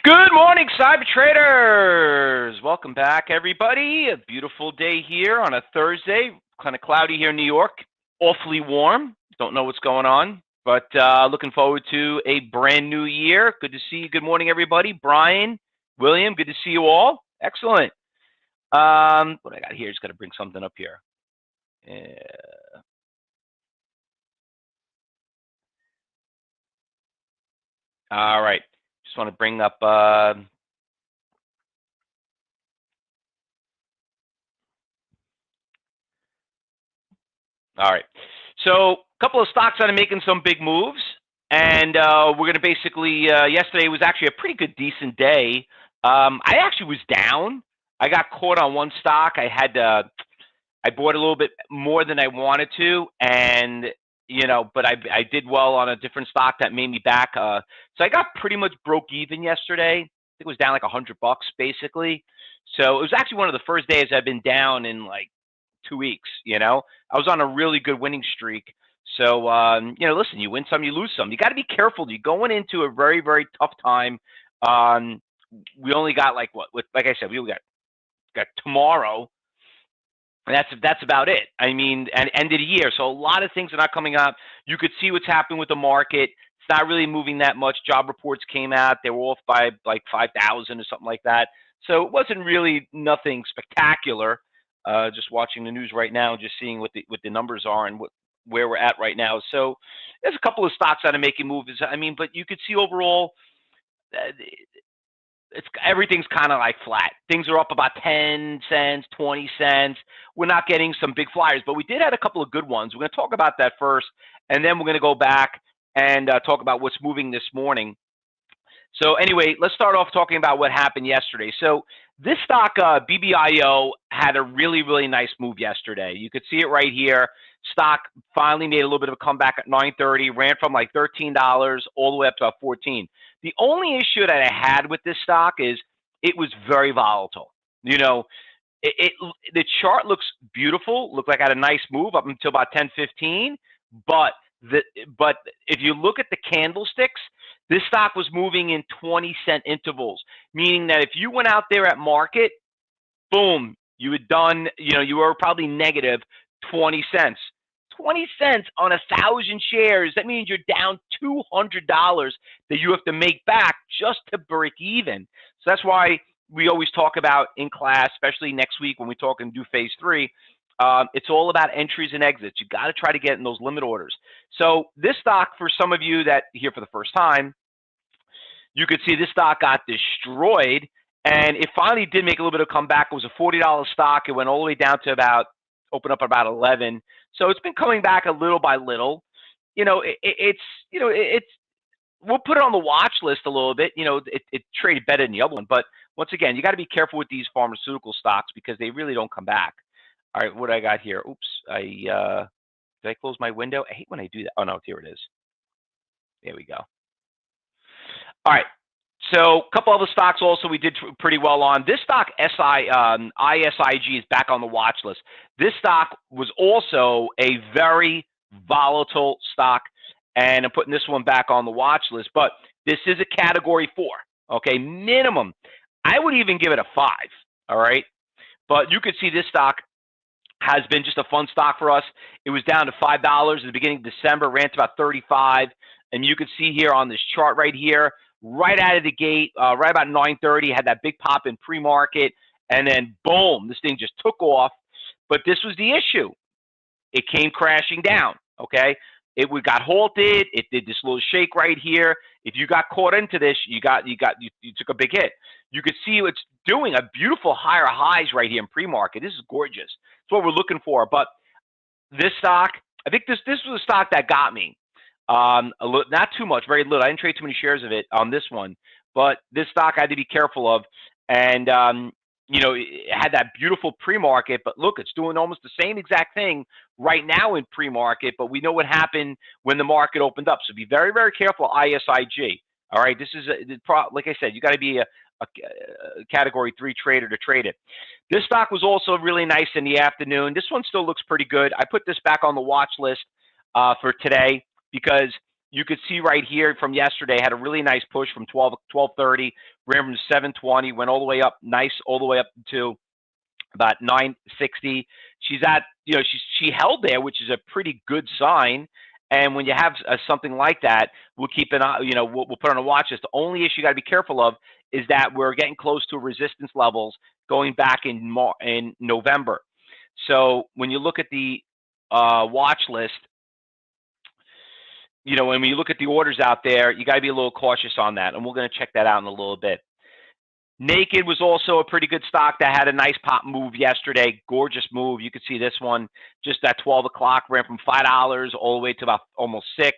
Good morning, cyber traders. Welcome back, everybody. A beautiful day here on a Thursday. Kind of cloudy here in New York. Awfully warm. Don't know what's going on, but looking forward to a brand new year. Good to see you. Good morning, everybody. Brian, William, good to see you all. Excellent. What I got here? Just got to bring something up here. All right. Just want to bring up. All right. So a couple of stocks that are making some big moves. And we're going to basically, yesterday was actually a pretty good, decent day. I actually was down. I got caught on one stock. I bought a little bit more than I wanted to. And, but I did well on a different stock that made me back. So I got pretty much broke even yesterday. I think it was down like $100 basically. So it was actually one of the first days I've been down in like 2 weeks. I was on a really good winning streak. So, listen, you win some, you lose some. You got to be careful. You're going into a very, very tough time. We only got like I said, we got tomorrow, and that's about it. I mean, and end of the year. So a lot of things are not coming up. You could see what's happening with the market. It's not really moving that much. Job reports came out. They were off by like 5,000 or something like that. So it wasn't really nothing spectacular. Just watching the news right now, just seeing what the numbers are and where we're at right now. So there's a couple of stocks that are making moves. I mean, but you could see overall, everything's kind of like flat. Things are up about 10 cents, 20 cents. We're not getting some big flyers, but we did have a couple of good ones. We're going to talk about that first, and then we're going to go back and talk about what's moving this morning. So anyway, let's start off talking about what happened yesterday. So this stock, BBIO, had a really, really nice move yesterday. You could see it right here. Stock finally made a little bit of a comeback at 9:30, ran from like $13 all the way up to about 14. The only issue that I had with this stock is it was very volatile. The chart looks beautiful, looked like it had a nice move up until about 10:15, but if you look at the candlesticks, this stock was moving in 20-cent intervals, meaning that if you went out there at market, boom, you had done, you were probably negative 20 cents. 20 cents on 1,000 shares, that means you're down $200 that you have to make back just to break even. So that's why we always talk about in class, especially next week when we talk and do phase 3, it's all about entries and exits. You got to try to get in those limit orders. So this stock, for some of you that here for the first time, you could see this stock got destroyed, and it finally did make a little bit of comeback. It was a $40 stock. It went all the way down to open up about 11. So it's been coming back a little by little. We'll put it on the watch list a little bit. It traded better than the other one, but once again, you got to be careful with these pharmaceutical stocks because they really don't come back. All right, what do I got here? Oops, did I close my window? I hate when I do that. Oh no, here it is. There we go. All right. So a couple other stocks also we did pretty well on. This stock, ISIG, is back on the watch list. This stock was also a very volatile stock, and I'm putting this one back on the watch list. But this is a category 4, okay, minimum. I would even give it a 5, all right? But you could see this stock has been just a fun stock for us. It was down to $5 at the beginning of December, ran to about 35, and you can see here on this chart right here, right out of the gate, right about 9:30, had that big pop in pre-market, and then boom, this thing just took off. But this was the issue. It came crashing down, okay? It got halted. It did this little shake right here. If you got caught into this, you took a big hit. You could see it's doing a beautiful higher highs right here in pre-market. This is gorgeous. That's what we're looking for. But this stock, I think this was a stock that got me. Not too much, very little. I didn't trade too many shares of it on this one, but this stock I had to be careful of. And, it had that beautiful pre-market, but look, it's doing almost the same exact thing right now in pre-market, but we know what happened when the market opened up. So be very, very careful, ISIG. All right, this is, like I said, you got to be a category 3 trader to trade it. This stock was also really nice in the afternoon. This one still looks pretty good. I put this back on the watch list for today, because you could see right here from yesterday had a really nice push from 12:30, ran from 7:20, went all the way up, nice all the way up to about 960. She's at, she held there, which is a pretty good sign. And when you have something like that, we'll keep an eye, we'll put on a watch list. The only issue you got to be careful of is that we're getting close to resistance levels going back in November. So when you look at the watch list, when you look at the orders out there, you got to be a little cautious on that. And we're going to check that out in a little bit. NAKD was also a pretty good stock that had a nice pop move yesterday. Gorgeous move. You could see this one just at 12 o'clock, ran from $5 all the way to about almost 6.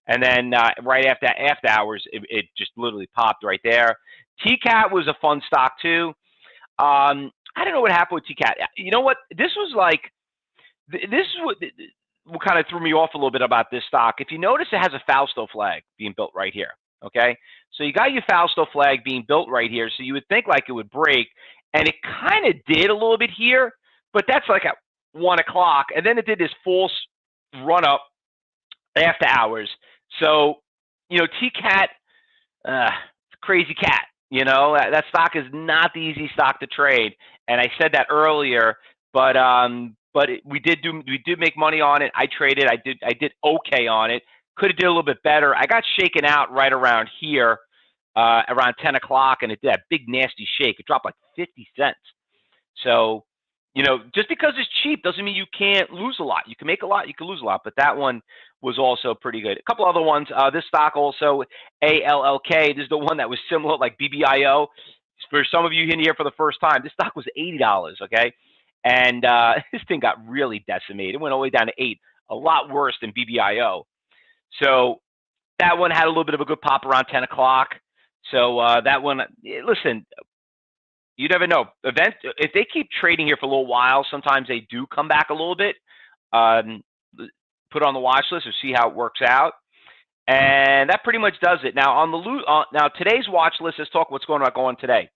And then right after hours, it just literally popped right there. TCAT was a fun stock too. I don't know what happened with TCAT. You know what? This was like, this is what kind of threw me off a little bit about this stock. If you notice, it has a Fausto flag being built right here. Okay, so you got your Fausto flag being built right here, so you would think like it would break, and it kind of did a little bit here, but that's like at 1 o'clock, and then it did this false run up after hours. So, TCAT, crazy cat. That stock is not the easy stock to trade, and I said that earlier, but we did make money on it. I traded. I did okay on it. Could have did a little bit better. I got shaken out right around here, around 10 o'clock, and it did a big nasty shake. It dropped like 50 cents. So, just because it's cheap doesn't mean you can't lose a lot. You can make a lot, you can lose a lot, but that one was also pretty good. A couple other ones. This stock also, ALLK. This is the one that was similar, like BBIO. For some of you in here for the first time, this stock was $80. Okay, and this thing got really decimated. It went all the way down to 8. A lot worse than BBIO. So that one had a little bit of a good pop around 10 o'clock. So that one, listen, you never know. If they keep trading here for a little while, sometimes they do come back a little bit. Put on the watch list and see how it works out. And that pretty much does it. Now now today's watch list, let's talk what's going on today.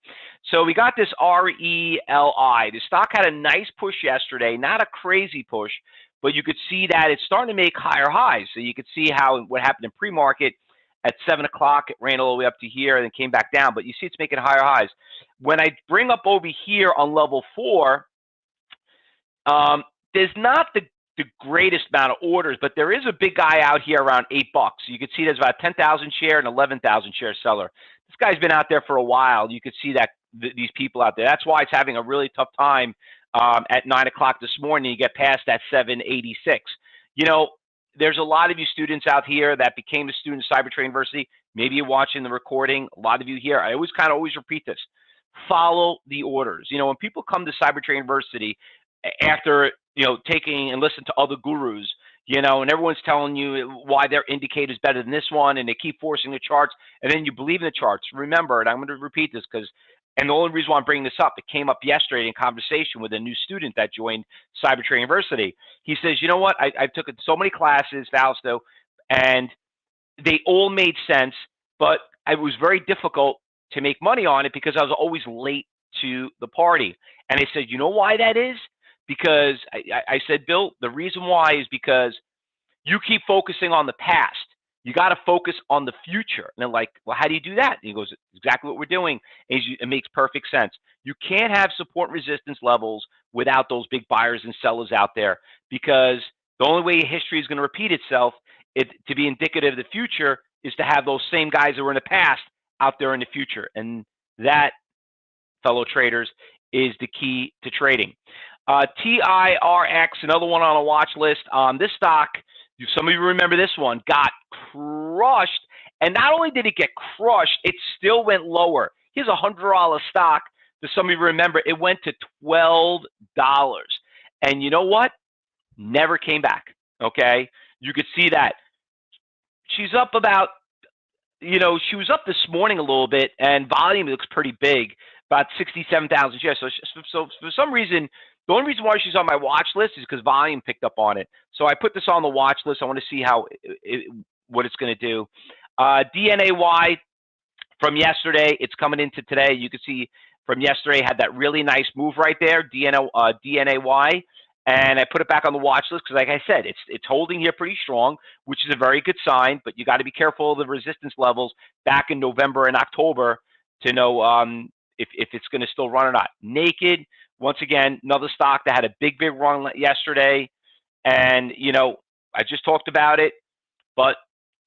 So we got this RELI. The stock had a nice push yesterday, not a crazy push, but you could see that it's starting to make higher highs. So you could see what happened in pre-market at 7 o'clock. It ran all the way up to here and then came back down. But you see it's making higher highs. When I bring up over here on level 4, there's not the greatest amount of orders, but there is a big guy out here around $8. So you can see there's about 10,000 share and 11,000 share seller. This guy's been out there for a while. You could see that these people out there. That's why it's having a really tough time. At 9 o'clock this morning, you get past that 786. There's a lot of you students out here that became a student of Cybertrade University. Maybe you're watching the recording. A lot of you here, I always repeat this. Follow the orders. When people come to Cybertrade University after, taking and listen to other gurus, and everyone's telling you why their indicator is better than this one, and they keep forcing the charts, and then you believe in the charts. Remember, and I'm going to repeat this and the only reason why I'm bringing this up, it came up yesterday in conversation with a new student that joined Cybertrade University. He says, you know what, I took so many classes, Fausto, and they all made sense, but it was very difficult to make money on it because I was always late to the party. And I said, you know why that is? Because I said, Bill, the reason why is because you keep focusing on the past. You got to focus on the future. And they're like, well, how do you do that? And he goes, exactly what we're doing. And it makes perfect sense. You can't have support and resistance levels without those big buyers and sellers out there, because the only way history is going to repeat itself to be indicative of the future is to have those same guys that were in the past out there in the future. And that, fellow traders, is the key to trading. TIRX, another one on a watch list. This stock, some of you remember this one, got crushed. And not only did it get crushed, it still went lower. Here's a $100 stock. For some of you remember, it went to $12. And you know what? Never came back. Okay? You could see that. She's up about, she was up this morning a little bit, and volume looks pretty big, about 67,000 shares. So for some reason, the only reason why she's on my watch list is because volume picked up on it. So I put this on the watch list. I want to see what it's going to do. DNAY from yesterday, it's coming into today. You can see from yesterday had that really nice move right there, DNAY. and I put it back on the watch list because, like I said, it's holding here pretty strong, which is a very good sign. But you got to be careful of the resistance levels back in November and October to know if it's going to still run or not. NAKD, once again, another stock that had a big run yesterday, and I just talked about it, but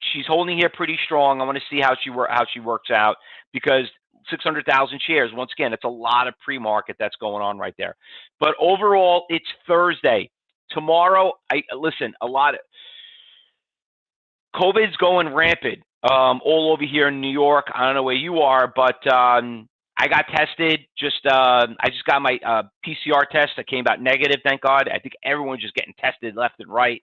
she's holding here pretty strong. I want to see how she works out because 600,000 shares. Once again, it's a lot of pre-market that's going on right there. But overall, it's Thursday. Tomorrow, listen, a lot of COVID's going rampant all over here in New York. I don't know where you are, but I got tested. I just got my PCR test that came out negative, thank God. I think everyone's just getting tested left and right.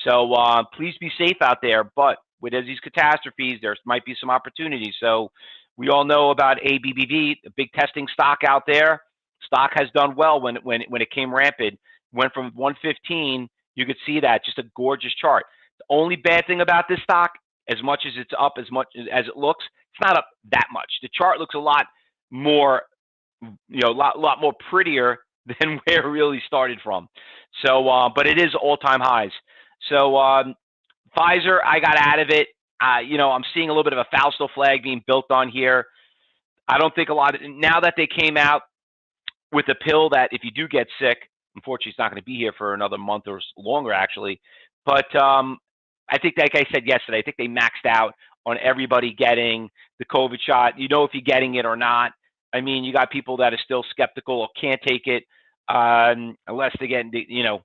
So please be safe out there. But with these catastrophes, there might be some opportunities. So we all know about ABBV, a big testing stock out there. Stock has done well when it came rampant. Went from 115. You could see that, just a gorgeous chart. The only bad thing about this stock, as much as it's up as much as it looks, it's not up that much. The chart looks a lot more, lot more prettier than where it really started from. So, but it is all-time highs. So, Pfizer, I got out of it. I'm seeing a little bit of a Fausto flag being built on here. I don't think now that they came out with a pill that if you do get sick, unfortunately, it's not going to be here for another month or longer, actually. But I think, like I said yesterday, I think they maxed out on everybody getting the COVID shot. If you're getting it or not. I mean, you got people that are still skeptical or can't take it unless they get, I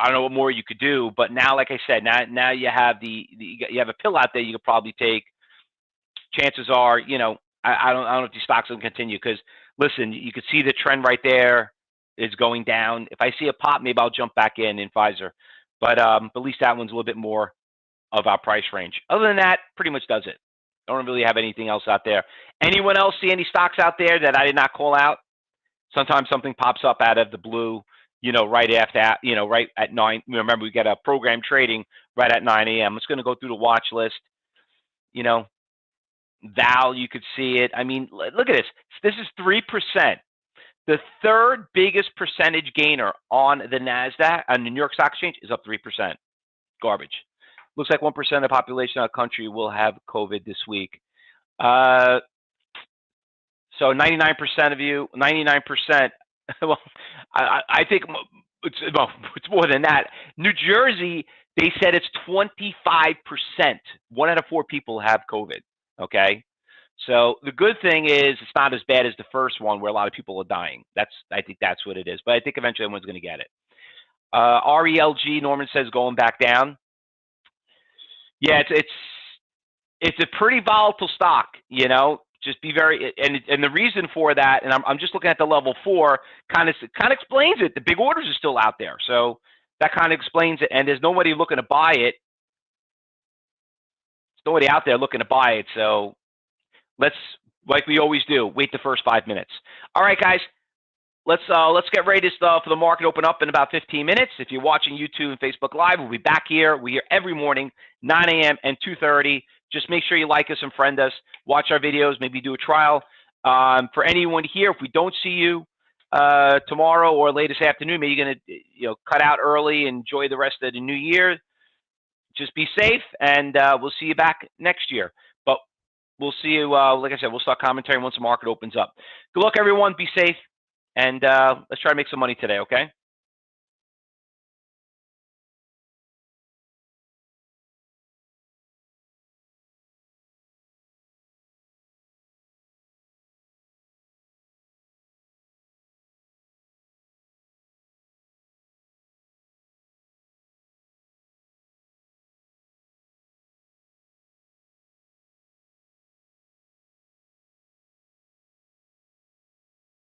don't know what more you could do. But now, like I said, now you have you have a pill out there you could probably take. Chances are, I don't know if these stocks will continue because, listen, you could see the trend right there is going down. If I see a pop, maybe I'll jump back in Pfizer. But at least that one's a little bit more of our price range. Other than that, pretty much does it. I don't really have anything else out there. Anyone else see any stocks out there that I did not call out? Sometimes something pops up out of the blue, right after that, right at 9. Remember, we get a program trading right at 9 a.m. I'm just going to go through the watch list. Val, you could see it. I mean, look at this. This is 3%. The third biggest percentage gainer on the NASDAQ, on the New York Stock Exchange, is up 3%. Garbage. Looks like 1% of the population of the country will have COVID this week. So 99% of you, 99%. Well, I think it's more than that. New Jersey, they said it's 25%. 1 out of 4 people have COVID. Okay. So the good thing is it's not as bad as the first one where a lot of people are dying. I think that's what it is. But I think eventually everyone's going to get it. RELG, Norman says, going back down. Yeah, it's a pretty volatile stock, Just be very, and the reason for that, and I'm just looking at the level 4, kind of explains it. The big orders are still out there, so that kind of explains it. And there's nobody looking to buy it. There's nobody out there looking to buy it. So let's, like we always do, wait the first 5 minutes. All right, guys. Let's get ready for the market to open up in about 15 minutes. If you're watching YouTube and Facebook Live, we'll be back here. We're here every morning, 9 a.m. and 2:30. Just make sure you like us and friend us. Watch our videos. Maybe do a trial. For anyone here, if we don't see you tomorrow or late this afternoon, maybe you're going to cut out early and enjoy the rest of the new year. Just be safe, and we'll see you back next year. But we'll see you, like I said, we'll start commentary once the market opens up. Good luck, everyone. Be safe. And let's try to make some money today, okay?